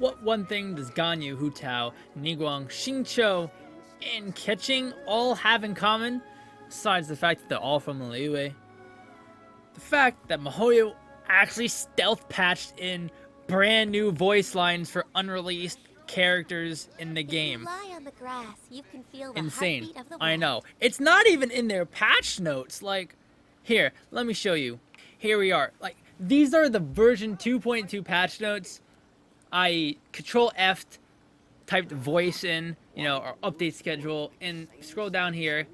What one thing does Ganyu, Hu Tao, Niguang, Xingqiu, and Keqing all have in common, besides the fact that they're all from the Liyue? The fact that miHoYo actually stealth patched in brand new voice lines for unreleased characters in the game. Lie on the grass, you can feel the Insane. heartbeat of the I world. know. It's not even in their patch notes. Like, here, let me show you. Here we are. Like, these are the version 2.2 patch notes. I Control F typed voice in, or update schedule, and scroll down here.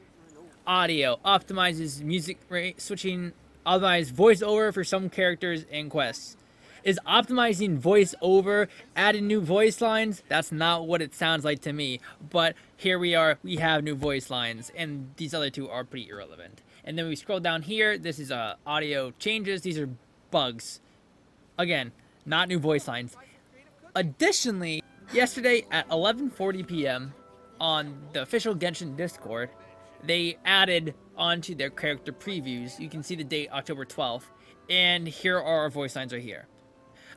Audio optimizes music rate switching, optimize voiceover for some characters and quests. Is optimizing voiceover adding new voice lines? That's not what it sounds like to me. But here we are, we have new voice lines, and these other two are pretty irrelevant. And then we scroll down here. This is audio changes. These are bugs. Again, not new voice lines. Additionally, yesterday at 11:40 p.m. on the official Genshin Discord, they added onto their character previews. You can see the date, October 12th, and here are our voice lines right here.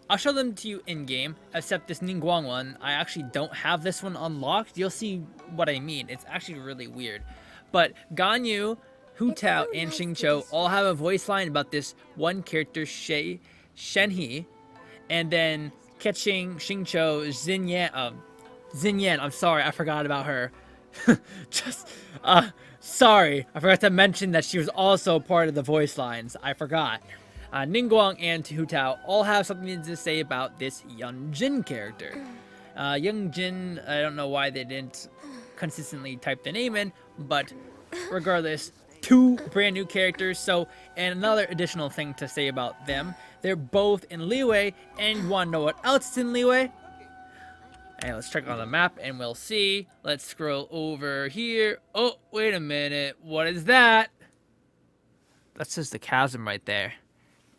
I'll show them to you in-game, except this Ningguang one, I actually don't have this one unlocked. You'll see what I mean. It's actually really weird. But Ganyu, Hu Tao, and Xingqiu all have a voice line about this one character, Shenhe, and then Keqing, Xingqiu, Xinyan, I'm sorry, I forgot about her. Sorry, I forgot to mention that she was also part of the voice lines. I forgot. Ningguang and Hu Tao all have something to say about this Young Jin character. Young Jin, I don't know why they didn't consistently type the name in, but regardless, two brand new characters. So, and another additional thing to say about them, they're both in Liyue, and you want to know what else is in Liyue? And let's check on the map and we'll see. Let's scroll over here. Oh, wait a minute. What is that? That's just the chasm right there.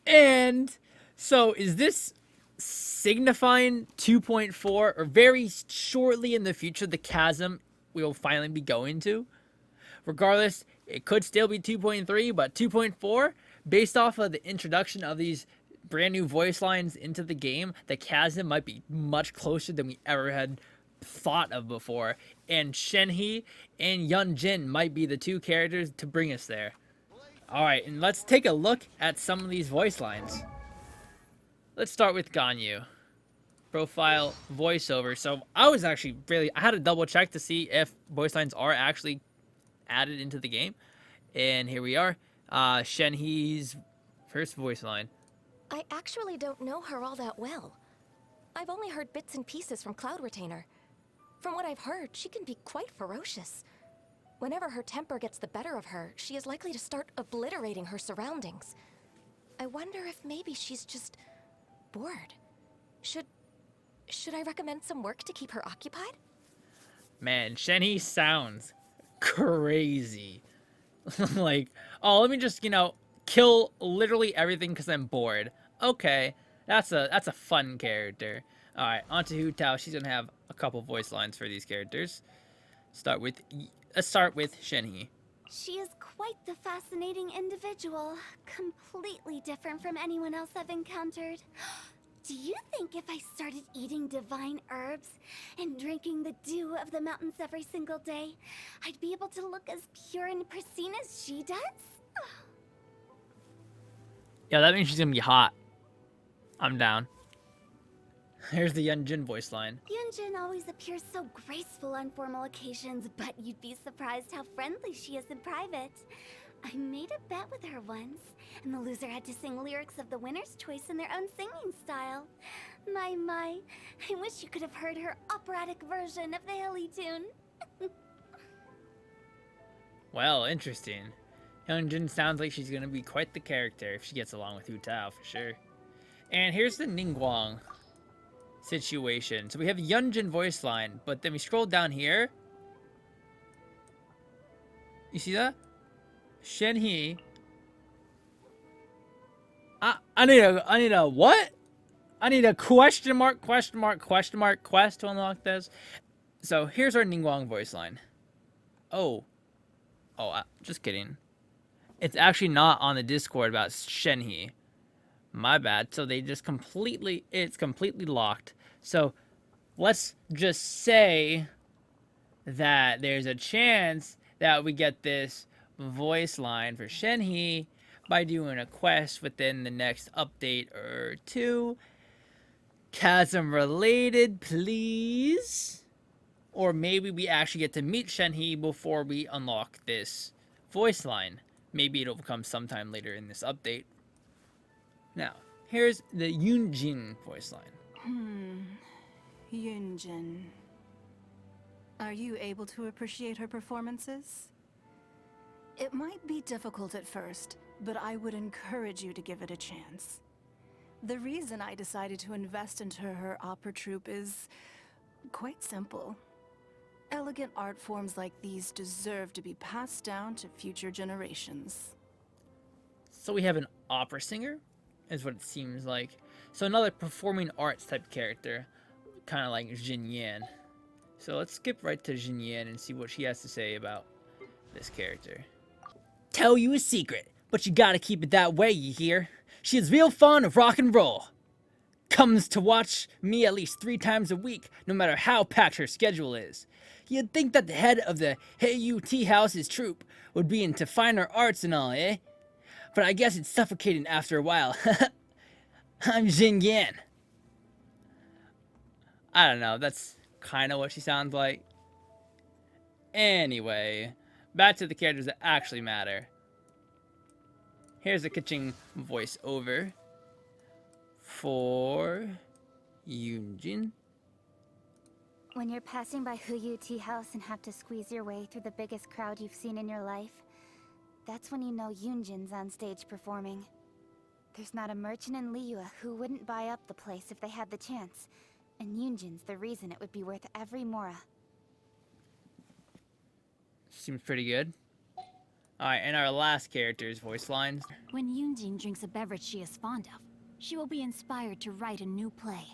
And so is this signifying 2.4 or very shortly in the future the chasm we will finally be going to? Regardless, it could still be 2.3, but 2.4, based off of the introduction of these brand new voice lines into the game, the chasm might be much closer than we ever had thought of before. And Shenhe and Yun Jin might be the two characters to bring us there. Alright, and let's take a look at some of these voice lines. Let's start with Ganyu. Profile, voiceover. So I was actually I had to double check to see if voice lines are actually added into the game. And here we are. Shenhe's first voice line. I actually don't know her all that well. I've only heard bits and pieces from Cloud Retainer. From what I've heard, she can be quite ferocious. Whenever her temper gets the better of her, she is likely to start obliterating her surroundings. I wonder if maybe she's just bored. Should I recommend some work to keep her occupied? Man, Shenhe sounds crazy. Like, oh, let me just, kill literally everything because I'm bored. Okay, that's a fun character. All right, on to Hu Tao. She's gonna have a couple voice lines for these characters. Let's start with Shenhe. She is quite the fascinating individual, completely different from anyone else I've encountered. Do you think if I started eating divine herbs and drinking the dew of the mountains every single day, I'd be able to look as pure and pristine as she does? Yeah, that means she's gonna be hot. I'm down. Here's the Yunjin voice line. Yunjin always appears so graceful on formal occasions, but you'd be surprised how friendly she is in private. I made a bet with her once, and the loser had to sing lyrics of the winner's choice in their own singing style. My, I wish you could have heard her operatic version of the Hilly tune. Well, interesting. Hyunjin sounds like she's gonna be quite the character if she gets along with Hu Tao for sure. And here's the Ningguang situation. So we have Yunjin voice line, but then we scroll down here. You see that? Shenhe. I need a what? I need a quest to unlock this. So here's our Ningguang voice line. Oh, just kidding. It's actually not on the Discord about Shenhe. My bad. So they just it's completely locked. So let's just say that there's a chance that we get this voice line for Shenhe by doing a quest within the next update or two. Chasm related, please. Or maybe we actually get to meet Shenhe before we unlock this voice line. Maybe it'll come sometime later in this update. Now, here's the Yunjin voice line. Yunjin. Are you able to appreciate her performances? It might be difficult at first, but I would encourage you to give it a chance. The reason I decided to invest into her opera troupe is quite simple. Elegant art forms like these deserve to be passed down to future generations. So we have an opera singer, is what it seems like. So another performing arts type character, kind of like Jin Yan. So let's skip right to Jin Yan and see what she has to say about this character. Tell you a secret, but you gotta keep it that way, you hear? She is real fond of rock and roll. Comes to watch me at least 3 times a week, no matter how packed her schedule is. You'd think that the head of the Heyu Tea House's troupe would be into finer arts and all, eh? But I guess it's suffocating after a while. I'm Jin Yan. I don't know, that's kind of what she sounds like. Anyway, back to the characters that actually matter. Here's a Keqing voiceover for Yunjin. When you're passing by Huyu Tea House and have to squeeze your way through the biggest crowd you've seen in your life, that's when you know Yunjin's on stage performing. There's not a merchant in Liyue who wouldn't buy up the place if they had the chance, and Yunjin's the reason it would be worth every mora. Seems pretty good. Alright, and our last character's voice lines. When Yunjin drinks a beverage she is fond of, she will be inspired to write a new play.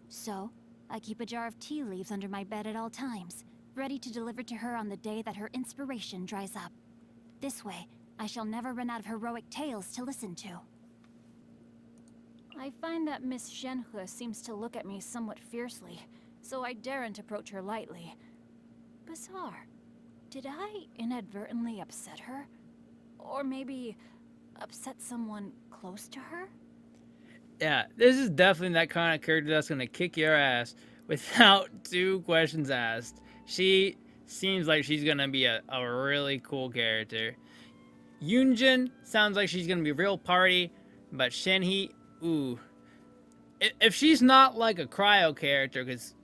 So, I keep a jar of tea leaves under my bed at all times, ready to deliver to her on the day that her inspiration dries up. This way, I shall never run out of heroic tales to listen to. I find that Miss Shenhe seems to look at me somewhat fiercely, so I daren't approach her lightly. Bizarre. Did I inadvertently upset her? Or maybe upset someone close to her? Yeah, this is definitely that kind of character that's gonna kick your ass without 2 questions asked. She seems like she's gonna be a really cool character. Yunjin sounds like she's gonna be real party, but Shenhe, ooh. If she's not like a cryo character, because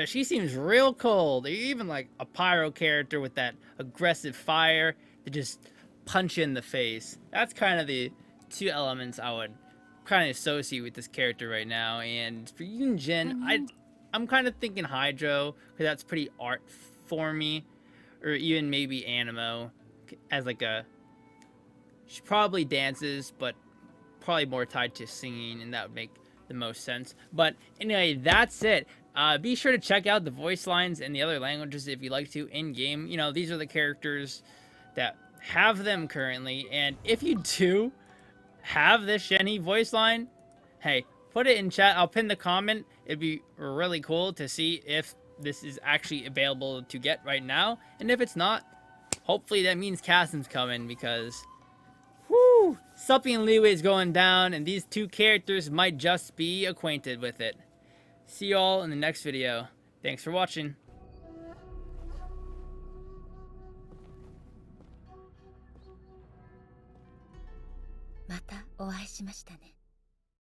she seems real cold, or even like a pyro character with that aggressive fire to just punch you in the face. That's kind of the 2 elements I would kind of associate with this character right now. And for Yunjin, I'm kind of thinking Hydro, because that's pretty art for me, or even maybe Animo as like a, she probably dances, but probably more tied to singing, and that would make the most sense. But anyway, that's it. Be sure to check out the voice lines in the other languages if you'd like to in game. You know, these are the characters that have them currently, and if you do have this Shenhe voice line, hey, put it in chat. I'll pin the comment. It'd be really cool to see if this is actually available to get right now, and if it's not, hopefully that means Chasm's coming, because whoo, something in Liyue is going down, and these 2 characters might just be acquainted with it. See you all in the next video. Thanks for watching. またお会いしましたね。